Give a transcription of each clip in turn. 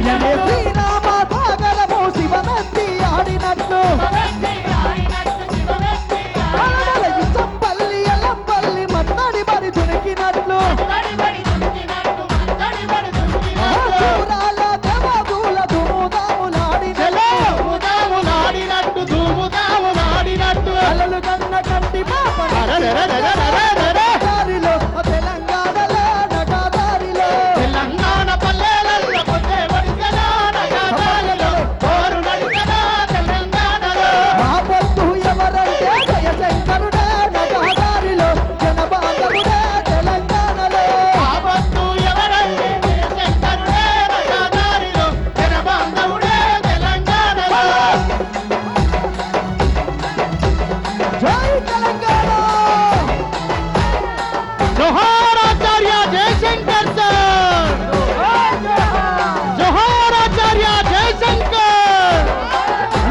శ్రీరామ సాగరము శివనెత్తి ఆడినట్లు చంపల్లి ఎల్లంపల్లి మత్తడి బడి దునికినట్లు దేవదూల దుముదాములాడినట్టు అలలు కన్న కంటి పాప తెలంగాణలో నగాదారిలో తెలంగాణ పల్లెలలో మా పొత్తు ఎవరంటే జయశంకరుడే నగాదారిలో జనబాంధవుడే తెలంగాణలో జై తెలంగాణ జోహార్ ఆచార్య జయశంకర్ సార్, జోహార్ ఆచార్య జయశంకర్.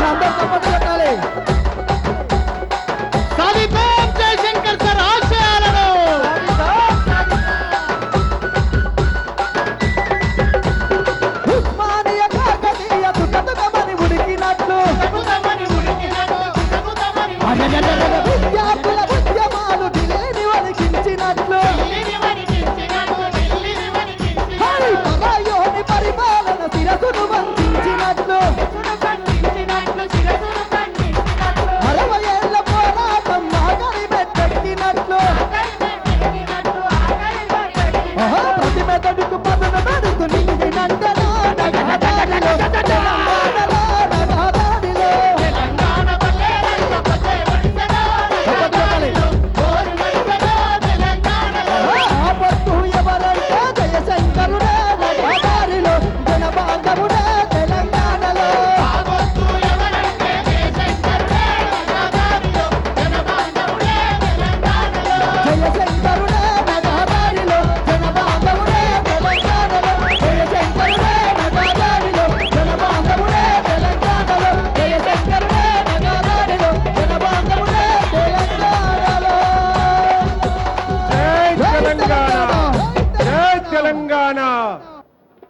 అందరూ చప్పట్లు కొట్టాలి. సాధిద్దాం జయశంకర్ సార్ ఆశయాలను. ఉస్మానియా కాకతీయ తుకతుకమని ఉడికినట్లు విద్యార్థుల ఉద్యమాలు ఢిల్లీని వణికించినట్లు పరాయోని పరిపాలన శిరసును వంచినట్లు 60 ఏళ్ల పోరాటం ఆఖరి మెట్టెక్కినట్లు ప్రతి మెదడుకు పదును మెడుకు నిండినట్టలో నగదారిలో తెలంగాణలో నగదారిలో ఆపత్తు ఎవరంటే జయశంకరుడే నగదారిలో జనబాంధవుడే తెలంగాణలో జయశంకరుడే నగదారిలో జనబాంధవుడే తెలంగాణలో జయశంకరుడే నగదారిలో జనబాంధవుడే తెలంగాణలో జయశంకరుడే నగదారిలో జనబాంధవుడే తెలంగాణలో జై తెలంగాణ, జై తెలంగాణ.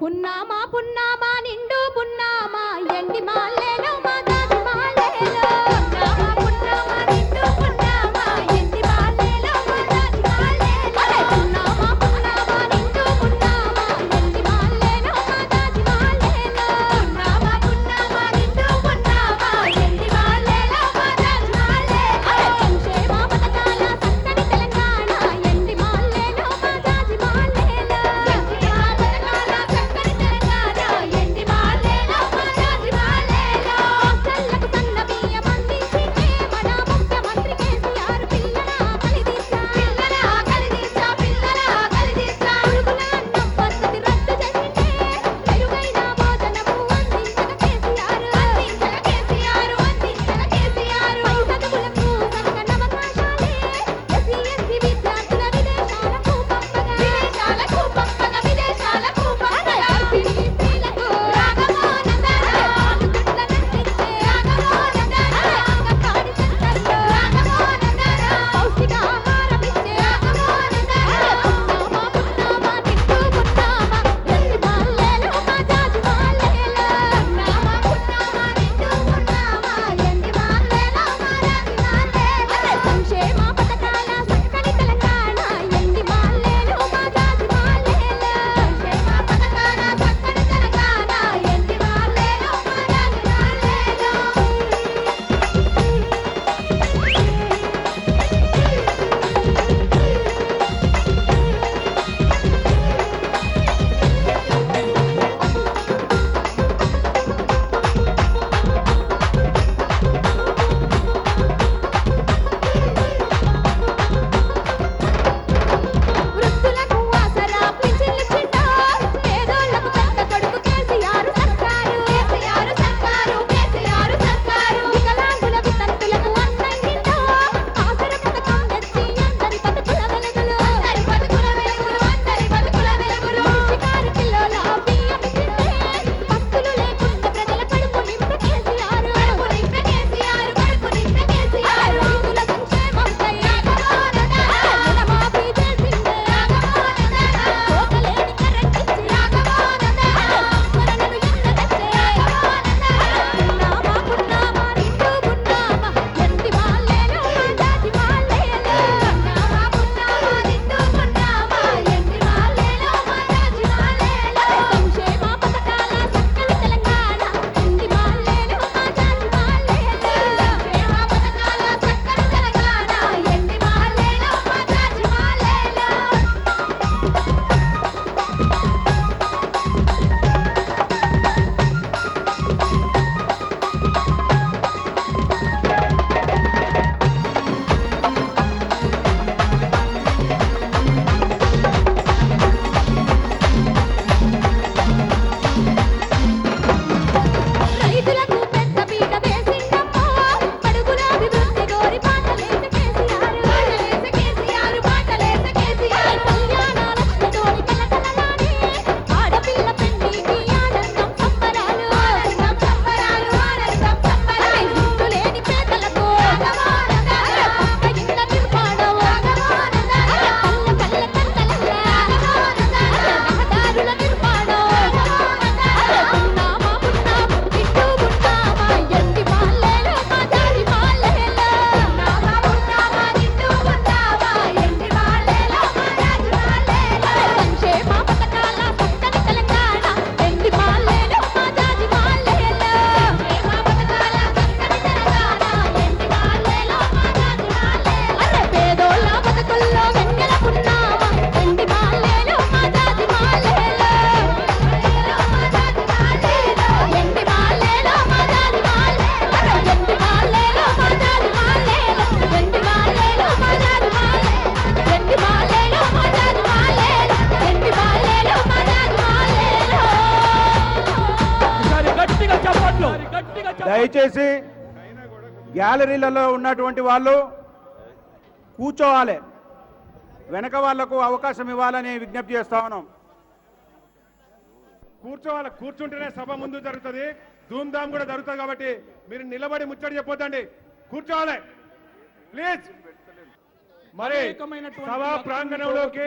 పున్నామా పున్నామా నిండు పున్నామా ఎండి మాలేలో మా దాది మాలేలో పున్నామా పున్నామా నిండు పున్నామా ఎండి మాలేలో మా దాది మాలేలో పున్నామా పున్నామా నిండు పున్నామా ఎండి మాలేలో మా దాది మాలేలో పున్నామా పున్నామా నిండు పున్నామా ఎండి మాలేలో మా దాది మాలేలో సంక్షేమ పథకాల చక్కని తెలంగాణ ఎండి మాలేలో మా దాది మాలేలో సంక్షేమ పథకాల చక్కని తెలంగాణ ఎండి మాలేలో మా దాది మాలేలో దయచేసి గ్యాలరీలలో ఉన్నటువంటి వాళ్ళు కూర్చోవాలి, వెనక వాళ్లకు అవకాశం ఇవ్వాలని విజ్ఞప్తి చేస్తా ఉన్నాం. కూర్చోవాలి, కూర్చుంటేనే సభ ముందు జరుగుతుంది, ధూమ్ధామ్ కూడా జరుగుతుంది. కాబట్టి మీరు నిలబడి ముచ్చడి చెప్పొద్దండి, కూర్చోవాలి ప్లీజ్. మరి సభా ప్రాంగణంలోకి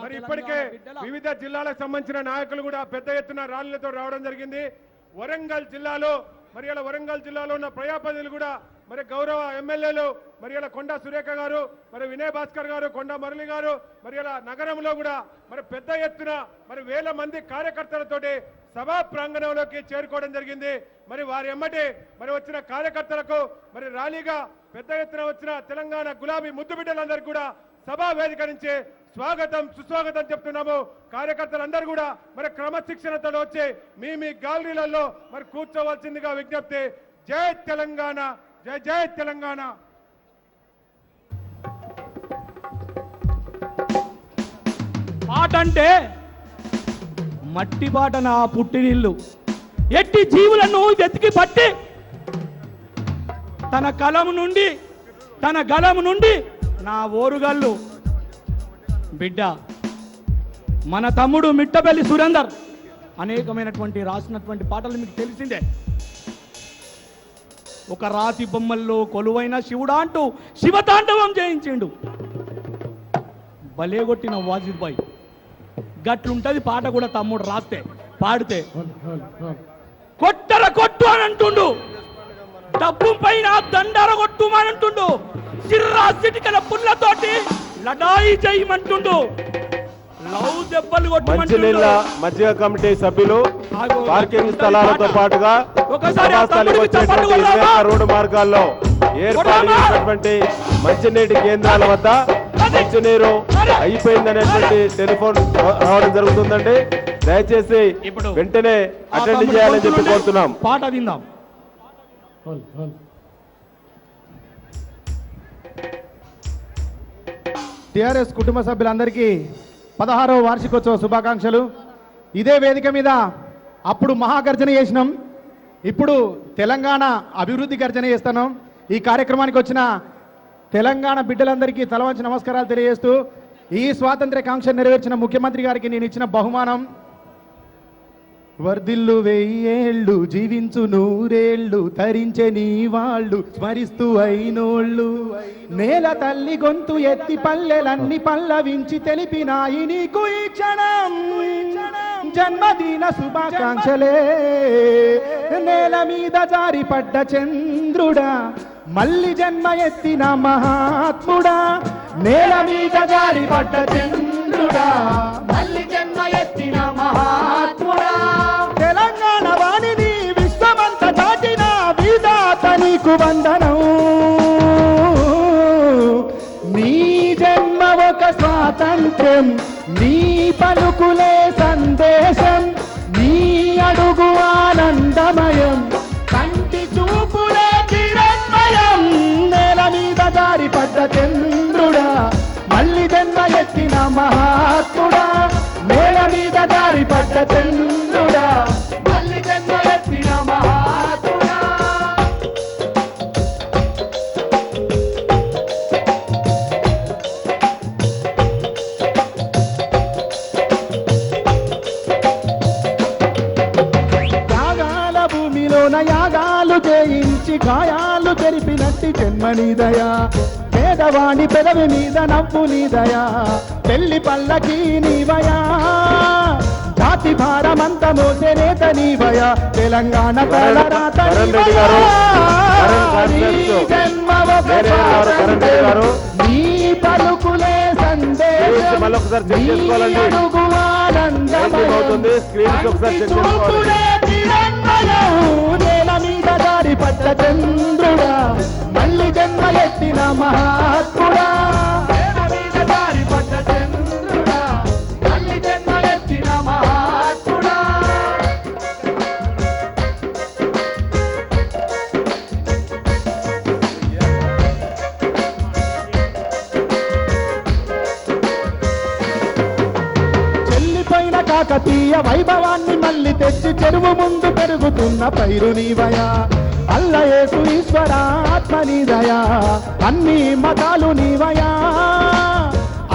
మరి ఇప్పటికే వివిధ జిల్లాలకు సంబంధించిన నాయకులు కూడా పెద్ద ఎత్తున ర్యాలీలతో రావడం జరిగింది. వరంగల్ జిల్లాలో మరి ఇలా వరంగల్ జిల్లాలో ఉన్న ప్రజాప్రతినిధులు కూడా మరి గౌరవ ఎమ్మెల్యేలు మరి ఇలా కొండా సురేఖ గారు, మరి వినయ్ భాస్కర్ గారు, కొండా మురళి గారు, మరి ఇలా నగరంలో కూడా మరి పెద్ద ఎత్తున మరి వేల మంది కార్యకర్తలతోటి సభా ప్రాంగణంలోకి చేరుకోవడం జరిగింది. మరి వారి ఎమ్మటి మరి వచ్చిన కార్యకర్తలకు మరి ర్యాలీగా పెద్ద ఎత్తున వచ్చిన తెలంగాణ గులాబీ ముద్దు బిడ్డలందరికీ కూడా సభా వేదిక నుంచి స్వాగతం సుస్వాగతం చెప్తున్నాము. కార్యకర్తలందరూ కూడా మరి క్రమశిక్షణతో వచ్చి మీ గ్యాలరీలలో మరి కూర్చోవలసిందిగా విజ్ఞప్తి. జై తెలంగాణ, జై జై తెలంగాణ. పాట అంటే మట్టి పాట నా పుట్టినిల్లు, ఎట్టి జీవులను వెతికి పట్టి తన గలము నుండి నా ఓరుగల్లు బిడ్డ మన తమ్ముడు మిట్టపల్లి సురేందర్ అనేకమైనటువంటి రాసినటువంటి పాటలు మీకు తెలిసిందే. ఒక రాతి బొమ్మల్లో కొలువైన శివుడా అంటూ శివతాండవం చేయించిండు. భలే కొట్టిన వాజిద్ బాయ్, గట్లుంటది పాట కూడా తమ్ముడు రాస్తే పాడితే. కొట్టర కొట్టు అని అంటుండు, డబ్బు పైన దండర కొట్టు అని అంటుండు, సిర్రా సిటికల పుల్లతోటి లడాయి చేయమంటుండు, లవ్ దెబ్బలు మంచినీళ్ళ మధ్య కమిటీ సభ్యులు పార్కింగ్ స్థలాలతో పాటుగా రోడ్డు మార్గాల్లో ఏర్పాటు చేసినటువంటి మంచినీటి కేంద్రాల వద్ద మంచినీరు అయిపోయిందనేటువంటి టెలిఫోన్ రావడం జరుగుతుందండి. దయచేసి వెంటనే అటెండ్ చేయాలని చెప్పి కోరుతున్నాం. పాట విందాం. టిఆర్ఎస్ కుటుంబ సభ్యులందరికీ 16వ వార్షికోత్సవ శుభాకాంక్షలు. ఇదే వేదిక మీద అప్పుడు మహాగర్జన చేసినాం, ఇప్పుడు తెలంగాణ అభివృద్ధి గర్జన చేస్తున్నాం. ఈ కార్యక్రమానికి వచ్చిన తెలంగాణ బిడ్డలందరికీ తలవంచి నమస్కారాలు తెలియజేస్తూ, ఈ స్వాతంత్ర్య కాంక్ష నెరవేర్చిన ముఖ్యమంత్రి గారికి నేను ఇచ్చిన బహుమానం వర్ధిల్లు 1000 ఏళ్ళు జీవించు 100 ఏళ్ళు ధరించే నీ వాళ్ళు స్మరిస్తూ అయినోళ్ళు, నేల తల్లి గొంతు ఎత్తి పల్లెలన్నీ పల్లవించి తెలిపినాయి నీకు ఈ క్షణం జన్మదిన శుభాకాంక్షలే. నేల మీద జారిపడ్డ చంద్రుడా మళ్ళీ జన్మ ఎత్తిన మహాత్ముడా, నేల మీద జారిపడ్డ చంద్రుడా మళ్ళీ జన్మ ఎత్తిన మహాత్ముడా, తెలంగాణ వాణిని విశ్వమంత దాటిన విధాత నీకు వందనం. నీ జన్మ ఒక స్వాతంత్ర్యం, నీ పలుకులే సందేశం, నీ అడుగు ఆనందమయం, కంటి చూపులే కిరణ్మయం. నేల మీద జారిపడ్డ చంద్రుడా మళ్ళీ జన్మ ఎత్తిన మహాత్ముడా, నేల మీద జారిపడ్డ చంద్రుడా మళ్ళీ జన్మ ఎత్తిన మహాత్ముడా. యాగాల భూమిలోన యాగాలు చేయించి గాయాలు తెరిపినట్టి జన్మనిదయా, పేదవాణి పెదవి మీద నవ్వు నీదయా, పెళ్లి పల్లకి నీవయా, జాతి భారమంత మోసే నేత నీవయా, తెలంగాణ తలరాత నీవయా. నీ జన్మ ఒక స్వాతంత్ర్యం, నీ పలుకులే సందేశం, నీ అడుగు ఆనందమయం, కంటి చూపులే కిరణ్మయం. నేల మీద జారిపడ్డ చంద్రుడా మళ్ళీ జన్మ ఎత్తిన మహాత్ముడా, నేల మీద జారిపడ్డ చంద్రుడా మళ్ళీ జన్మ ఎత్తిన మహాత్ముడా. చెల్లిపోయిన కాకతీయ వైభవాన్ని మళ్ళీ తెచ్చి చెరువు ముందు పెరుగుతున్న పైరు నీవయా, అల్ల యేసు ఈశ్వర ఆత్మ నీదయా అన్ని మతాలు నీవయా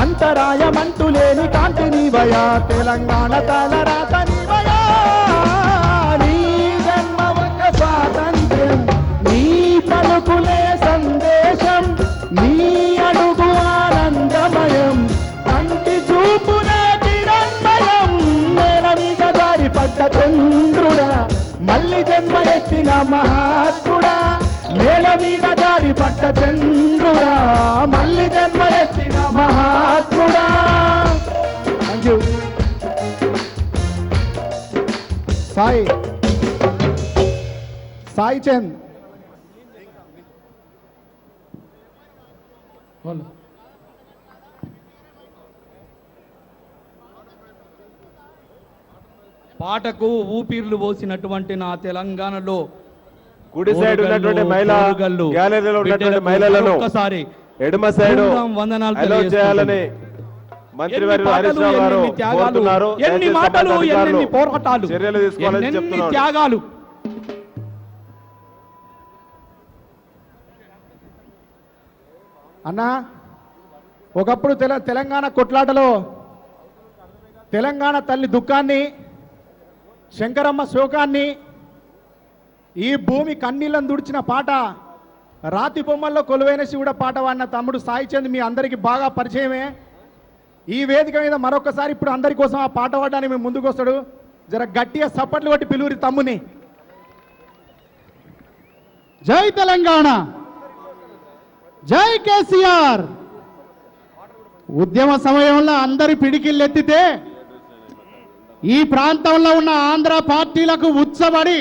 అంతరాయమంటూ లేని కాంతి నీవయా తెలంగాణ తలరాత నీవయా నీ జన్మ ఒక స్వాతంత్ర్యం నీ పలుకులే సందేశం నీ అడుగు ఆనందమయం కంటి చూపునే కిరణ్మయం నేల మీద దారి పడ్డ చంద్రుడా మళ్ళీ జన్మ ఎత్తిన మహాత్ముడా నేల మీద దారి పడ్డ చంద్రుడా మళ్ళీ జన్మ ఎత్తిన మహాత్ముడా. Thank you Sai Sai Chand. పాటకు ఊపిర్లు పోసినటువంటి నా తెలంగాణలో కుడి సైడ్ ఉన్నటువంటి మహిళా ఓరుగల్లు గ్యాలరీలో ఉన్నటువంటి బిడ్డలకు మహిళలను మరొక్కసారి ఎడమ సైడ్ వందనాలు అలో చేయాలని మంత్రివర్యులు హరీష్ రావు గారు కోరుతున్నారు. ఎన్ని దయచేసి మాటలు సంబంధిత ఎన్ని అధికారులు పోరాటాలు చర్యలు తీసుకోవాలని ఎన్ని చెప్తున్నారు. త్యాగాలు. అన్నా ఒకప్పుడు తెలంగాణ కొట్లాటలో తెలంగాణ తల్లి దుఃఖాన్ని శంకరమ్మ శోకాన్ని ఈ భూమి కన్నీళ్ళను దుడిచిన పాట రాతి బొమ్మల్లో కొలువైన శివుడ పాట వాడిన తమ్ముడు సాయి చంద్ మీ అందరికీ బాగా పరిచయమే. ఈ వేదిక మీద మరొకసారి ఇప్పుడు అందరి కోసం ఆ పాట పాడడానికి మేము ముందుకు వస్తాడు. జర గట్టిగా సప్పట్లు కొట్టి పిలువురి తమ్ముని. జై తెలంగాణ, జై కేసీఆర్. ఉద్యమ సమయంలో అందరి పిడికిళ్ళెత్తితే ఈ ప్రాంతంలో ఉన్న ఆంధ్ర పార్టీలకు ఉచ్చబడి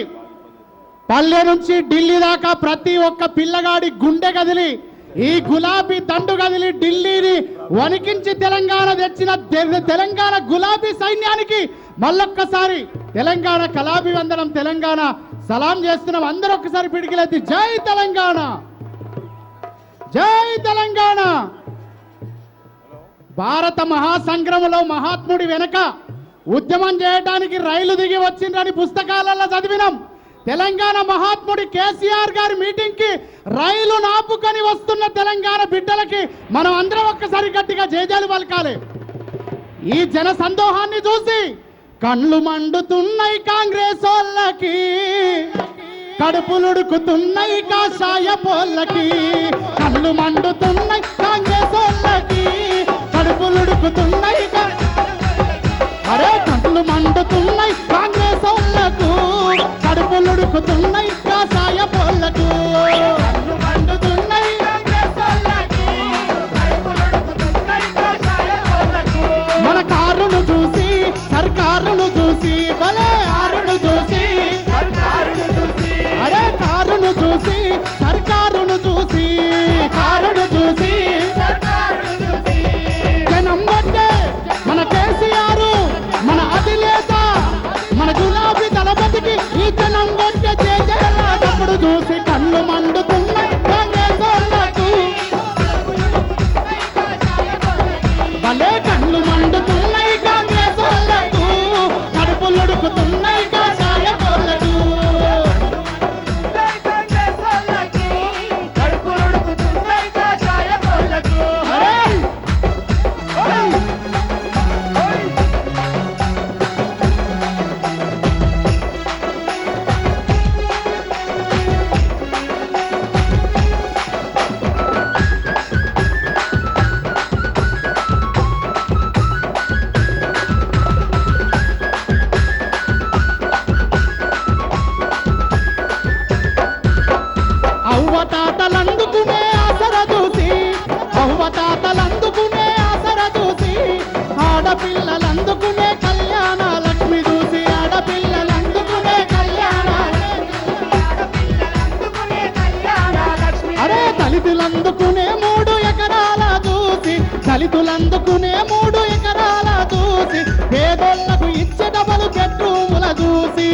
పల్లె నుంచి ఢిల్లీ దాకా ప్రతి ఒక్క పిల్లగాడి గుండె కదిలి ఈ గులాబీ దండు కదిలి ఢిల్లీని వణికించి తెలంగాణ తెచ్చిన తెలంగాణ గులాబీ సైన్యానికి మళ్ళొక్కసారి తెలంగాణ కలాబీ వందనం, తెలంగాణ సలాం చేస్తున్నాం. అందరూ ఒక్కసారి పిడికిలెత్తి జై తెలంగాణ, జై తెలంగాణ. భారత మహాసంగ్రమంలో మహాత్ముడి వెనక ఉద్యమం చేయడానికి రైలు దిగి వచ్చిందని పుస్తకాలలో చదివినాం. తెలంగాణ మహాత్ముడి కేసీఆర్ గారి మీటింగ్ కి రైలు నాపుకొని వస్తున్న తెలంగాణ బిడ్డలకి మనం అందరం ఒక్కసారి గట్టిగా జయజాలు పలకాలి. ఈ జన సందోహాన్ని చూసి కళ్ళు మండుతున్నాయి కాంగ్రెస్ వాళ్ళకి, కడుపులుడుకుతున్నాయి కాషాయ పోళ్ళకి. కళ్ళు మండుతున్నాయి కాంగ్రెస్ వాళ్ళకి, కడుపులుడుకుతున్నాయి అరే కళ్ళు మండుతున్నాయి కాంగ్రెస్ వాళ్ళకు, కడుపులుడుకుతున్నాయి కాషాయ పోళ్ళకు. కళ్ళు మండుతున్నాయి కాంగ్రెస్ వాళ్ళకి, కడుపులుడుకుతున్నాయి కాషాయ పోళ్ళకు. మన కారును చూసి సర్కారును చూసి భలే ఆరును చూసి అరే కారును చూసి సర్కారును చూసి కారును చూసి జనం వద్దే మన కేసీఆర్ మన అధినేత మన గులాబీ దళపతికి ఈ జనం వద్దే చేసేటప్పుడు చూసి కళ్ళు మండుతున్నాయి కాంగ్రెస్ వాళ్ళకు, భలే కళ్ళు మండుతున్నాయి కాంగ్రెస్ వాళ్ళకు, కడుపులుడుకుతున్నాయి కాషాయ పోళ్ళకు. అవ్వతాతలందుకునే ఆసర చూసి, అవ్వతాతలందుకునే ఆసర చూసి, ఆడపిల్లలందుకునే కళ్యాణ లక్ష్మి చూసి, ఆడపిల్లలందుకునే కళ్యాణ అరే దళితులందుకునే 3 ఎకరాల చూసి, దళితులందుకునే 3 ఎకరాల చూసి, పేదోళ్లకు ఇచ్చే డబలు బెడ్రూముల చూసి,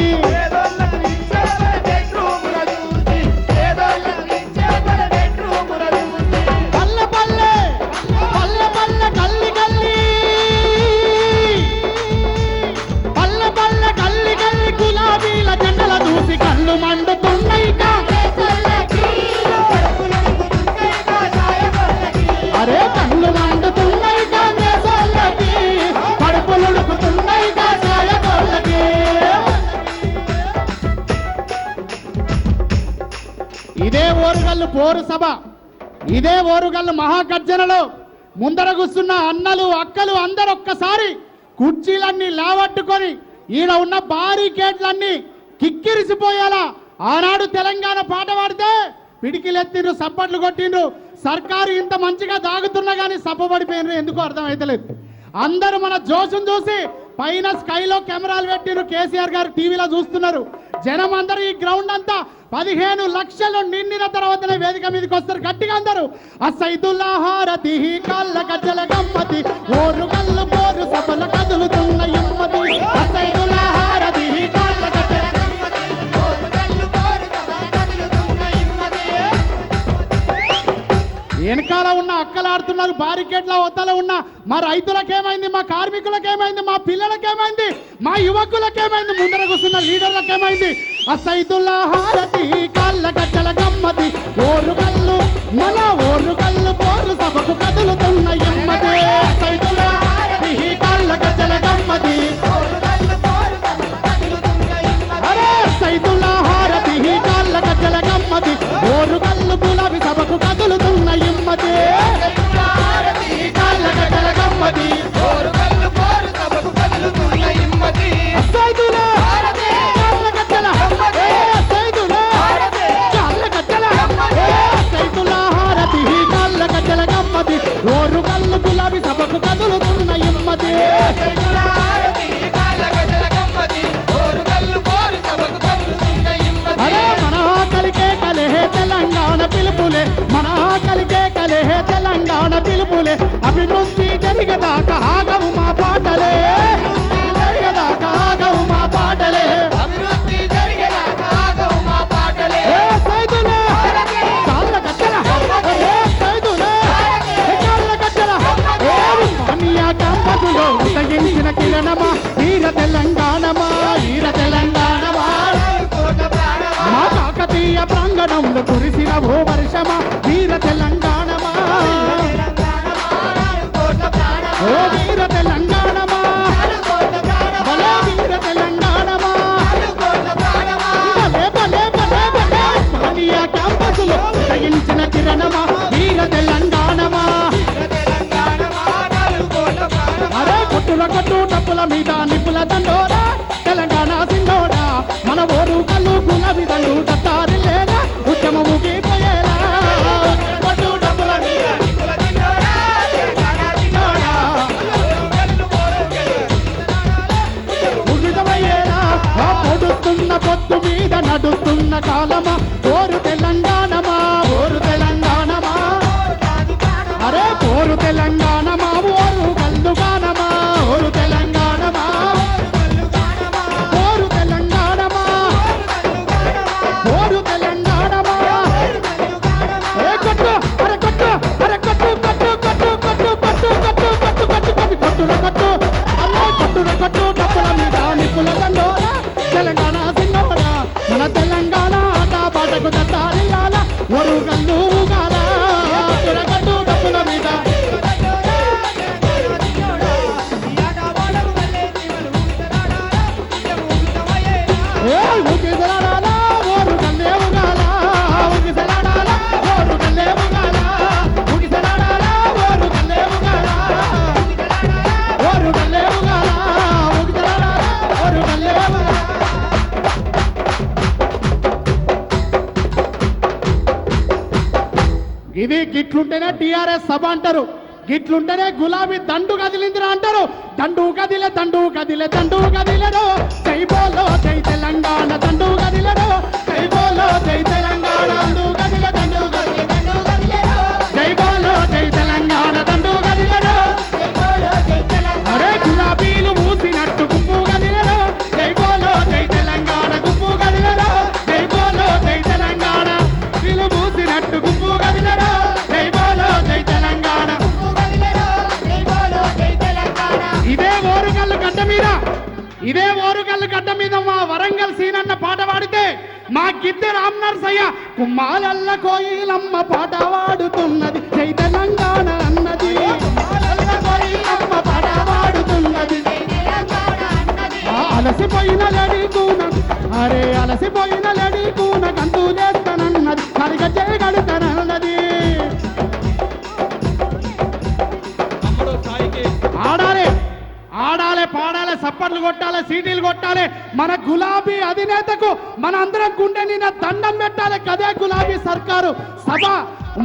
కళ్ళు మండుతున్నాయి కాంగ్రెస్ ఓరుగల్లు పోరు సభ. ఇదే ఓరుగల్లు మహాగర్జనలో ముందర కూర్చున్న అన్నలు అక్కలు అందరూ ఒక్కసారి కుర్చీలన్నీ లావట్టుకొని ఈడ ఉన్న బారికేడ్లన్నీ కిక్కిరిసిపోయేలా ఆనాడు తెలంగాణ పాట పాడితే పిడికిలెత్తిండ్రు, సప్పట్లు కొట్టిండ్రు. సర్కారు ఇంత మంచిగా దాగుతున్నా కానీ సప్పబడిపోయినరు, ఎందుకో అర్థమైతలేదు. అందరూ మన జోషును చూసి పైన స్కైలో కెమెరాలు పెట్టిరు, కేసీఆర్ గారు టీవీలో చూస్తున్నారు. జనం అందరూ ఈ గ్రౌండ్ అంతా 15 లక్షలు నిండిన తర్వాతనే వేదిక మీదకి వస్తారు. గట్టిగా అందరూ అసైదుల్లా హారతి కళ్ళ గజ్జల గమ్మతి ఓరుగల్లు పోరు సభల కదులుతున్న ఇమ్మతి అసైదుల్లా హారతి కళ్ళ గజ్జల గమ్మతి ఓరుగల్లు పోరు సభల కదులుతున్న ఇమ్మతి. వెనకాల ఉన్న అక్కలాడుతున్నారు, బారికేడ్ల వద్దల ఉన్న మా రైతులకేమైంది, మా కార్మికులకేమైంది, మా పిల్లలకేమైంది, మా యువకులకేమైంది, ముందర కూర్చున్న లీడర్లకేమైంది. అసైదుల్లా హారతి కాళ్ళ గజ్జల గమ్మతి ఓరుగల్లు మన ఓరుగల్లు పోరు సభకు కదులుతున్న ఎమ్మతి అసైదుల్లా హారతి కాళ్ళ గజ్జల గమ్మతి అరే అసైదుల్లా హారతి కాళ్ళ గజ్జల గమ్మతి ఓరుగల్లు గులాబీ సభకు కదులుతున్న ఇమ్మతి కాళ్ళ గజ్జల గమ్మతి ఓరుగల్లు పోరు సభకు కదులుతున్న ఇమ్మతి అసైదుల్లా హారతి కాళ్ళ గజ్జల అసైదుల్లా హారతి కాళ్ళ గజ్జల అసైదుల్లా హారతి కాళ్ళ గజ్జల గమ్మతి ఓరుగల్లు గులాబీ సభకు కదులుతున్న ఇమ్మతి అరే మన ఆకలికే కలహే తెలంగాణ పిలుపులే, మన ఆకలికే కలహే తెలంగాణ పిలుపులే అభివృద్ధి జరిగేదాకా ఆగవు మా పాటలే, జరిగేదాకా ఆగవు మా పాటలే, అభివృద్ధి జరిగేదాకా ఆగవు మా పాటలే. సైదులే కాళ్ళ గజ్జల సైదులే కాళ్ళ గజ్జల మానియా కాంపసులో ఉదయించిన కిరణమా వీర తెలంగాణమా, వీర తెలంగాణమా మా కాకతీయ ప్రాంగణంలో కురిసిన ఓ వర్షమా వీర తెలంగాణమా, ఓ వీర తెలంగాణమా, భలే వీర తెలంగాణమా, భలే భలే భలే భలే మానియా క్యాంపసులో ఉదయించిన కిరణమా వీర తెలంగాణమా. అరే కొట్టుల కొట్టు డప్పుల మీద నిప్పుల దండోరా తెలంగాణ సిండోడా మన ఓరు కళ్ళు గులాబీ దండు దత్తారి లేదా ఉద్యమము గీపోయేలా కొట్టు డప్పుల మీద నిప్పుల దండోరా తెలంగాణ సిండోడా ఉగిదమయ్యేలా ఆ పొడుస్తున్న పొత్తు మీద నడుస్తున్న కాలమా ఓరు తెలంగాణమా, ఓరు తెలంగాణమా, అరే ఓరు తెలంగాణమా, ఓరు కల్లుగానమా, ఓరు తెలంగాణమా, ఓరు తెలంగాణమా, ఓరు తెలంగాణమా. ఏ కొట్టు అరే కొట్టు అరే కొట్టు కొట్టు కొట్టు కొట్టు కొట్టు కొట్టు కొట్టు కొట్టు కొట్టు కొట్టుల కొట్టు అరే కొట్టుల కొట్టు డప్పుల మీద నిప్పుల దండోరా తెలంగాణ సిన్నోడా మన తెలంగాణ ఆట పాటకు దత్తారిల్లాల ఒరు కల్లు ఊగాల కొట్టు డప్పుల మీద ఊగిసలాడాలా ఓరు కల్లే ఊగాల, ఊగిసలాడాలా ఓరు కల్లే ఊగాల, ఊగిసలాడాలా ఓరు కల్లే ఊగాల, ఓరు కల్లే ఊగాల, ఊగిసలాడాలా ఓరు కల్లే ఊగాల. ఇది గిట్లుంటేనే టిఆర్ఎస్ సభ అంటారు, గిట్లుంటేనే గులాబీ దండు కదిలిందిరా అంటారు. దండు కదిలే దండు కదిలే దండు కదిలేడు జై బోలో జై తెలంగాణ దండు కదిలేడు జై బోలో జై తెలంగాణ దండు కదిలే దండు కదిలే దండు కదిలేడు జై బోలో జై తెలంగాణ దండు కదిలేడు అరే గులాబీలు మూసినట్టు గుంపు కదిలేడు జై బోలో జై తెలంగాణ గుంపు కదిలేడు జై బోలో జై తెలంగాణ వీలు మూసినట్టు గుంపు కదిలేడు జై బోలో జై తెలంగాణ. ఇదే ఓరుగల్లు గడ్డ మీద, ఇదే ఓరుగల్లు గడ్డ మీద మా వరంగల్ సీనన్న పాట పాడితే మా గిద్దె రామ్ నర్సయ్య కుమ్మాలల్ల కోయిలమ్మ పాట పాడుతున్నది జై తెలంగాణ అన్నది, కోయిలమ్మ పాట పాడుతున్నది అలసిపోయిన లడి కూన, అరే అలసిపోయిన లడి కూన గంతులేస్తానన్నది సరిగా చేయగలుగుతానన్నది. తమ్ముడు సాయికి ఆడాలి ఆడాలి పాడాలి సప్పట్లు కొట్టాలి సీటీలు కొట్టాలి. మన గులాబీ అధినేతకు మన అందరం గుండె నిన్న దండం పెట్టాలి. కదే గులాబీ సర్కారు సభ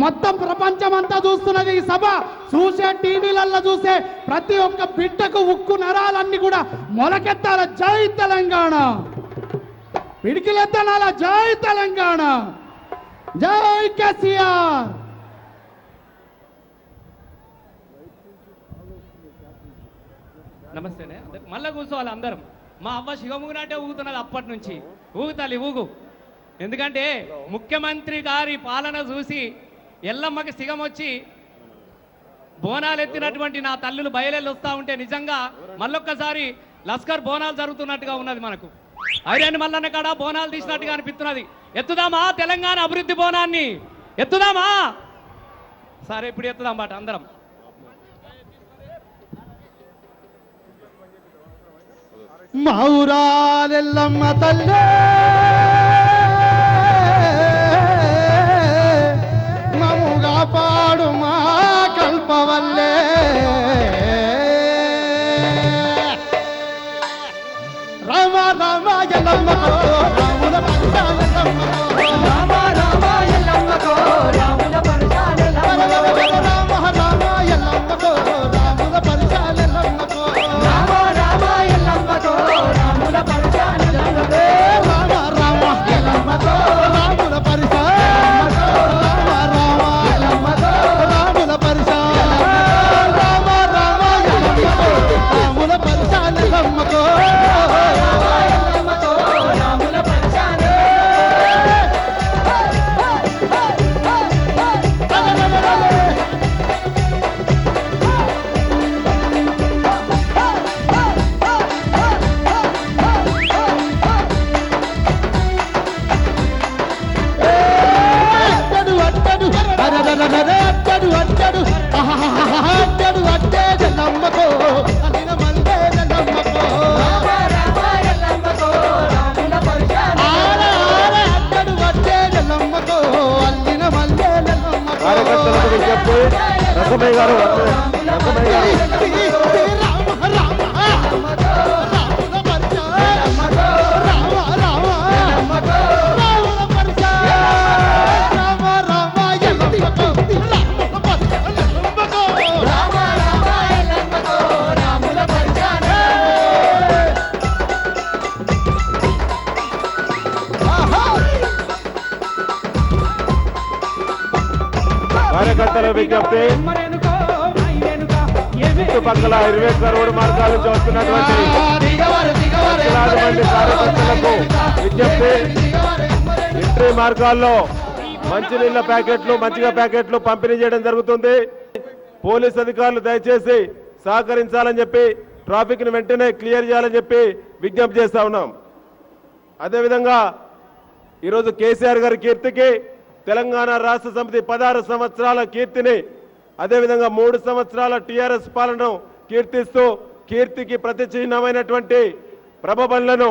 మొత్తం ప్రపంచం అంతా చూస్తున్నది. ఈ సభ చూసే టీవీలలో చూసే ప్రతి ఒక్క బిడ్డకు ఉక్కు నరాలన్నీ కూడా మొలకెత్తాల. జై తెలంగాణ, పిడికిలెత్తనాల. జై తెలంగాణ, జై కేసీఆర్. నమస్తేనే మళ్ళా కూర్చోవాలి అందరం. మా అవ్వ శివముగినట్టే ఊగుతున్నది అప్పటి నుంచి. ఊగుతాలి ఊగు. ఎందుకంటే ముఖ్యమంత్రి గారి పాలన చూసి ఎల్లమ్మకి సిగం వచ్చి బోనాలు ఎత్తినటువంటి నా తల్లులు బయలుదేరి వస్తూ ఉంటే నిజంగా మళ్ళొక్కసారి లస్కర్ బోనాలు జరుగుతున్నట్టుగా ఉన్నది. మనకు ఐరన్ మల్లన్న కాడ బోనాలు తీసినట్టుగా అనిపిస్తున్నది. ఎత్తుదామా తెలంగాణ అభివృద్ధి బోనాన్ని? ఎత్తుదామా? సరే ఇప్పుడు ఎత్తుదాం బాట అందరం. మా ఊరాలెల్లమ్మ తల్లే మముగా పాడు మా కల్పవల్లే. రామ రామ ఎల్లమ్మకో రాముల పంచాలెల్లమ్మకో. రామ రామ ఎల్లమ్మకో రాముల పంచాలెల్లమ్మకో. రామ రామ ఎల్లమ్మకో రాముల పంచాలెల్లమ్మకో. రామ రామ ఎల్లమ్మకో రాముల పంచాలెల్లమ్మకో. రామ రామ ఎల్లమ్మకో రాముల పరిచాలెల్లమ్మకో. రామ రామ ఎల్లమ్మకో రాముల పరిచాలెల్లమ్మకో. రామ రామ ఎల్లమ్మకో రాముల పరిచాలెల్లమ్మకో. కార్యకర్తలకు విజ్ఞప్తి. రసమయ్య గారు కార్యకర్తల విజ్ఞప్తి. చుట్టుపక్కల 20 రోడ్డు మార్గాల నుంచి వస్తున్నటువంటి లక్షలాది మంది కార్యకర్తలకు విజ్ఞప్తి. ఎంట్రీ మార్గాల్లో మంచినీళ్ళ ప్యాకెట్లు మజ్జిగ ప్యాకెట్లు పంపిణీ చేయడం జరుగుతుంది. పోలీస్ అధికారులు దయచేసి సహకరించాలని చెప్పి ట్రాఫిక్ ని వెంటనే క్లియర్ చేయాలని చెప్పి విజ్ఞప్తి చేస్తా ఉన్నాం. అదేవిధంగా ఈరోజు కేసీఆర్ గారి కీర్తికి తెలంగాణ రాష్ట్ర సమితి 16 సంవత్సరాల కీర్తిని, అదేవిధంగా 3 సంవత్సరాల టీఆర్ఎస్ పాలనను కీర్తిస్తూ కీర్తికి ప్రతి చిహ్నమైనటువంటి ప్రభ బండ్లను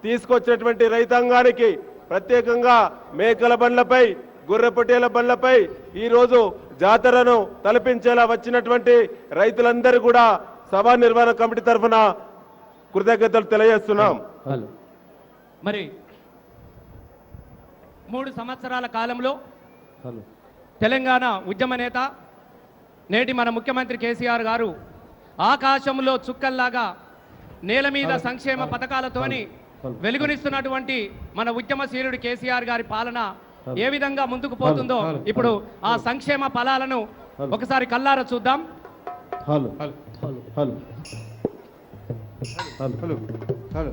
తీసుకొచ్చినటువంటి రైతాంగానికి ప్రత్యేకంగా మేకల బండ్లపై గుర్రెపొట్టేల బండ్లపై ఈరోజు జాతరను తలపించేలా వచ్చినటువంటి రైతులందరూ కూడా సభా నిర్వహణ కమిటీ తరఫున కృతజ్ఞతలు తెలియజేస్తున్నాం. మరి 3 సంవత్సరాల కాలంలో తెలంగాణ ఉద్యమ నేత నేటి మన ముఖ్యమంత్రి కేసీఆర్ గారు ఆకాశంలో చుక్కల్లాగా నేల మీద సంక్షేమ పథకాలతోని వెలుగునిస్తున్నటువంటి మన ఉద్యమశీలుడు కేసీఆర్ గారి పాలన ఏ విధంగా ముందుకు పోతుందో ఇప్పుడు ఆ సంక్షేమ ఫలాలను ఒకసారి కల్లారా చూద్దాం. Hello hello hello hello hello